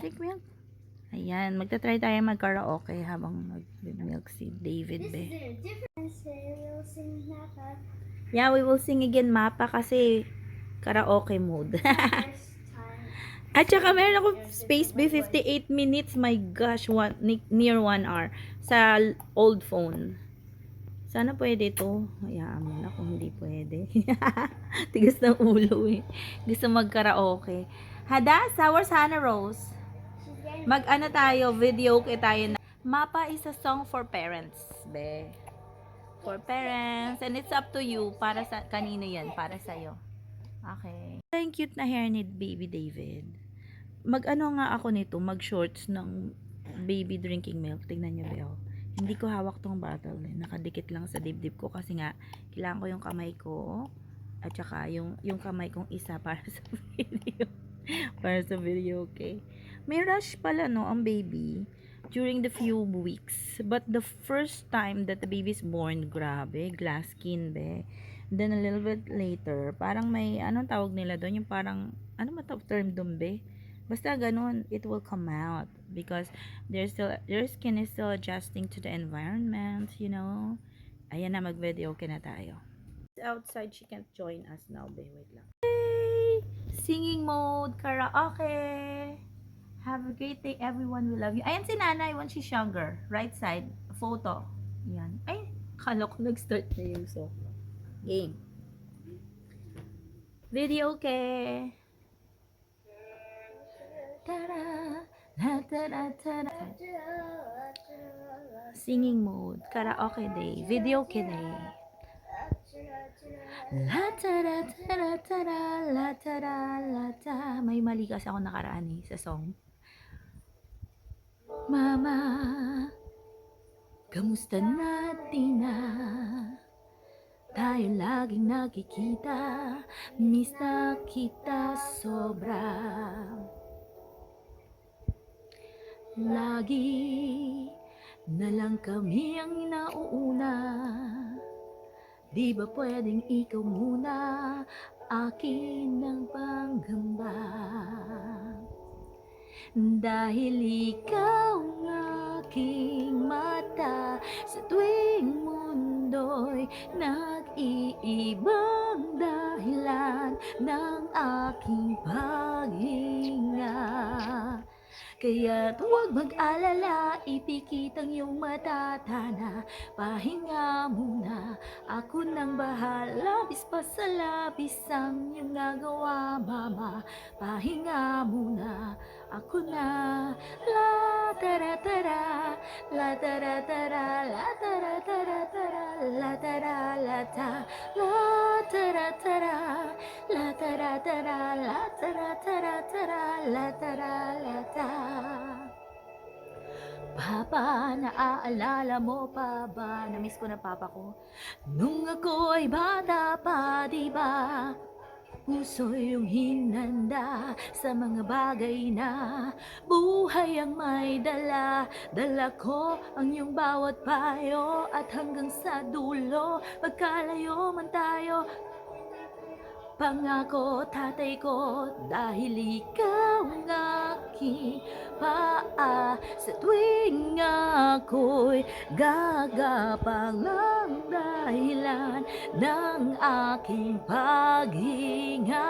Drink milk. Ayan, magta-try tayo mag-karaoke habang mag-milk si David, be. Yeah, we will sing again, Mapa, kasi karaoke mode. At saka meron ako space be 58 minutes. My gosh, near 1 hour sa old phone. Sana pwede to. Hayaan mo na kung hindi pwede. Tigas ng ulo eh. Gusto mag-karaoke. Hadassah, where's Hannah Rose? Mag-ano tayo, video kay tayo na. Mapa is a song for parents, be. For parents. And it's up to you. Para sa, kanino yan? Para sa'yo. Okay. Ang cute na hair ni Baby David. Mag-ano nga ako nito, mag-shorts ng baby drinking milk. Tingnan nyo, Bel. Hindi ko hawak tong bottle. Nakadikit lang sa dibdib ko kasi nga, kailangan ko yung kamay ko at saka yung kamay kong isa para sa video. Para sa video, okay? May rush pala, no, ang baby during the few weeks. But the first time that the baby is born, grabe, glass skin, be. Then a little bit later, parang may, anong tawag nila doon? Yung parang, ano matawag term doon, be? Basta ganun, it will come out because their skin is still adjusting to the environment, you know. Ayan na, mag-video okay na tayo. Outside, she can't join us now, be. Wait lang. Hey! Singing mode, karaoke. Have a great day, everyone. We love you. Ayan si nanay, when she's younger. Right side, photo. Ayan. Ay, kala ko nag-start na yung song. Game. Video okay. Tara, la tara tara. Singing mode, karaoke day, video day. La tara tara tara, la tara la ta. May mali kasi ako nakaraan eh sa song. Mama, kamusta natin na? Tayo laging nakikita, miss na kita sobra. Lagi na lang kami ang inauuna. Di ba pwedeng ikaw muna, akin ang panggamba? Dahil ikaw ang aking mata, sa tuwing mundo'y nag-iibang dahilan ng aking paghinga. Kaya't huwag mag-alala, ipikit ang iyong matatana. Pahinga muna, ako nang bahala. Labis pa sa labis ang iyong nagawa, mama. Pahinga muna, ako na. La tara tara, la tara tara, la tara tara tara, la tara la ta, la tara tara, la tara tara, la tara tara tara, la tara la ta. Papa, naaalala mo pa ba? Namiss ko na papa ko nung ako ay bata pa, diba? Puso yung hinanda sa mga bagay na buhay ang may dala. Dala ko ang iyong bawat payo at hanggang sa dulo, magkalayo man tayo. Pangako, tatay ko, dahil ikaw ang aking paa. Sa tuwing ako'y gagapang ng dahilan ng aking paghinga.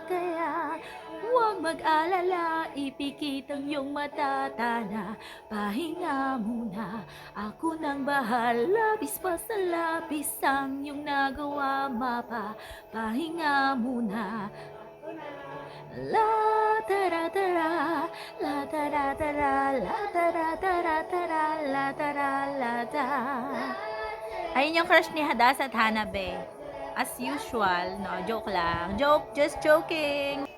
Kaya huwag mag-alala, ipikit ang iyong matatana. Pahinga muna, ako nang bahala. Labis pa sa labis ang iyong nagawa, mapa. Pahinga muna. La tara tara, la tara tara, la tara tara tara, la tara la ta. Ayun yung crush ni Hadassah at Hanabe. As usual, no, joke lang. Joke, just joking.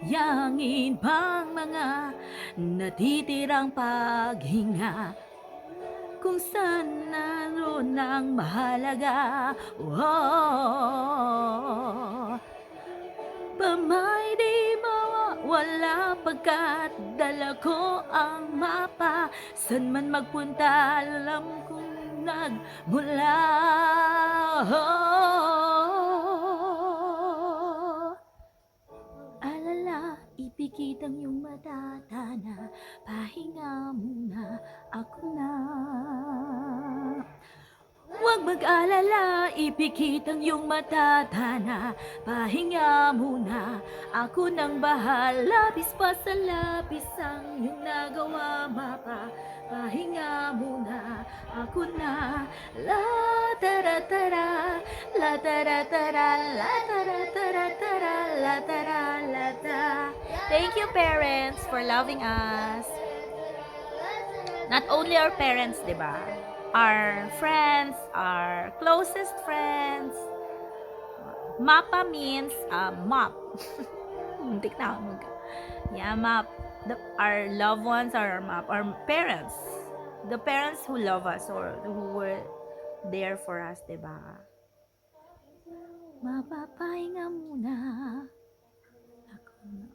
Yangin pang mga natitirang paghinga, kung saan naroon ang mahalaga. Oh, pamay di mawawala pagkat dala ko ang mapa. San man magpunta, alam kong nagmula. Oh, alala, ipikitang iyong matatana. Pahinga muna, ako na. Huwag mag-alala, ipikit ang iyong matatana. Pahinga muna, ako nang bahala. Labis pa sa labis ang iyong nagawa, mapa. Pahinga muna, ako na. La tara tara, la tara tara, la tara tara tara, la tara la ta. Thank you, parents, for loving us. Not only our parents, di ba? Our friends, our closest friends. Mapa means map. Muntik na ako yeah, map. Our loved ones are our map. Our parents. The parents who love us or who were there for us, diba? Mapapahinga muna.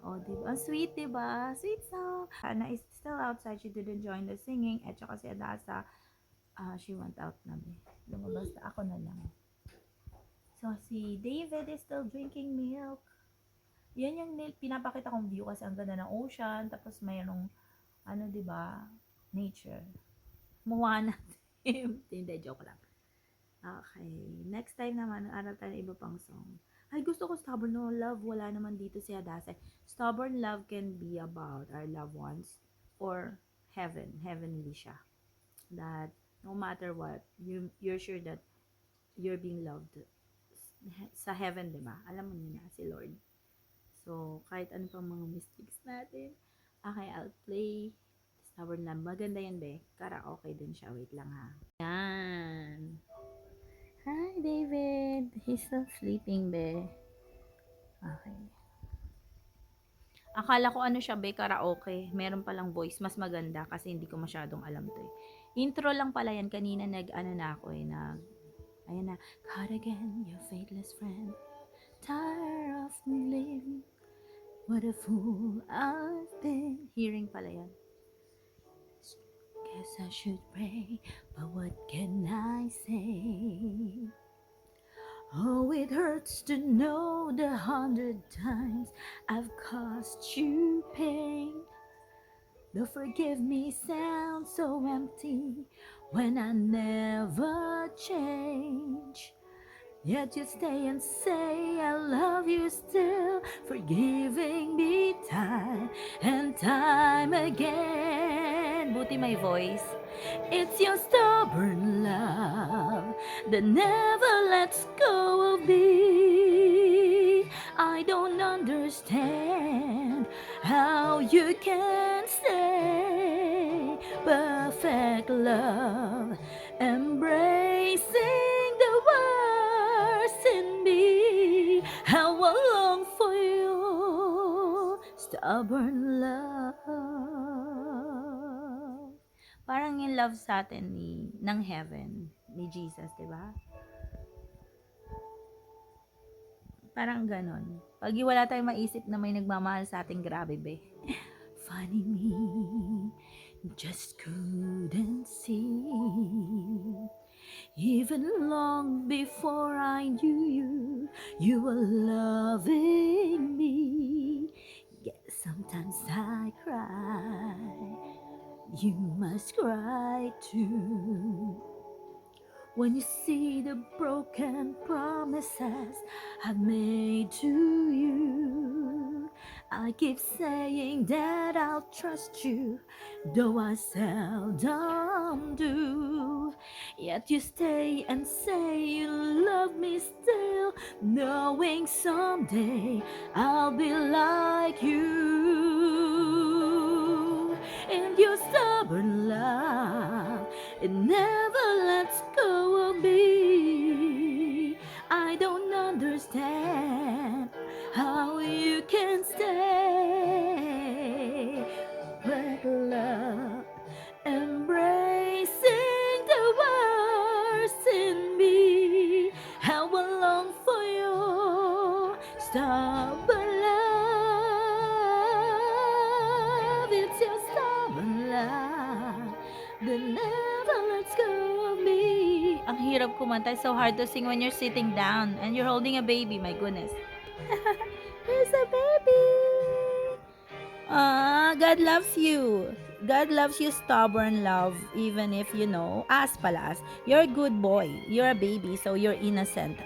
Oh, diba? Sweet, diba? Sweet song. Hannah is still outside. She didn't join the singing. At saka si Adasa, she went out na. Lumabas na ako na lang. So, si David is still drinking milk. Yan yung pinapakita kong view kasi ang ganda ng ocean. Tapos mayroong, diba? Nature. Moana. Hindi, joke lang. Okay. Next time naman, aral tayo ng iba pang song. Ay, gusto ko Stubborn Love. Wala naman dito si Adasa. Stubborn Love can be about our loved ones or heaven. Heavenly siya. That no matter what, you're sure that you're being loved sa heaven, diba? Alam mo niya si Lord. So, kahit ano pang mga mistakes natin, okay, I'll play Stubborn Love. Maganda yan, be. Karaoke din siya. Wait lang, ha. Yan. Hi, David. He's still sleeping, be. Okay. Akala ko siya, be, karaoke. Meron palang voice. Mas maganda kasi hindi ko masyadong alam to, eh. Intro lang pala yan. Kanina na ako, eh. Ayan na. Caught again, your faithless friend. Tired of me living. What a fool I've been. Hearing pala yan. Guess I should pray, but what can I say? Oh, it hurts to know the 100 times I've caused you pain. The forgive me sounds so empty when I never change. Yet you stay and say I love you still, forgiving me time and time again. Buti may voice. It's your stubborn love that never lets go of me. I don't understand how you can say perfect love, embracing the worst in me. How I long for your stubborn love. Parang in love sa atin ng heaven, ni Jesus, di ba? Parang ganon. Pag wala tayong maisip na may nagmamahal sa atin, grabe, be. Funny me, just couldn't see. Even long before I knew you, you were loving me. Yes, sometimes I cry. You must cry too when you see the broken promises I've made to you. I keep saying that I'll trust you, though I seldom do. Yet you stay and say you love me still, knowing someday I'll be like you. And your stubborn love, it never lets go of me. I don't understand how you can stay, but love, embracing the worst in me. How I long for your stubborn love. It's your stubborn love that never lets go of me. Ang hirap kumanta. It's so hard to sing when you're sitting down and you're holding a baby. My goodness. There's a baby. God loves you. God loves you, stubborn love, even if you know, as palas, you're a good boy. You're a baby, so you're innocent.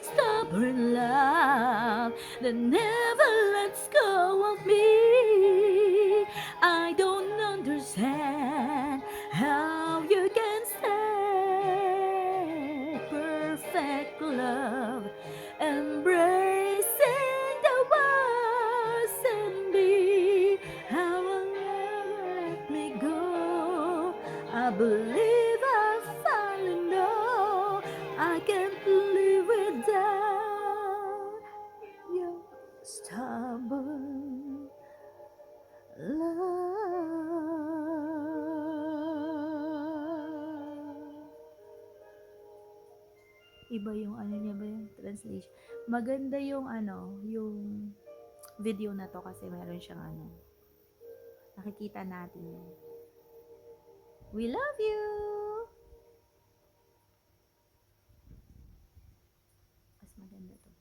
Stubborn love that never lets go of me. I don't understand how you can stand perfect love, embracing the worst in me. How will never let me go. I believe I finally know I can't live without your stubborn love. Iba yung ano niya ba yung translation. Maganda yung ano, yung video na to kasi meron siyang ano. Nakikita natin. We love you! Mas maganda to.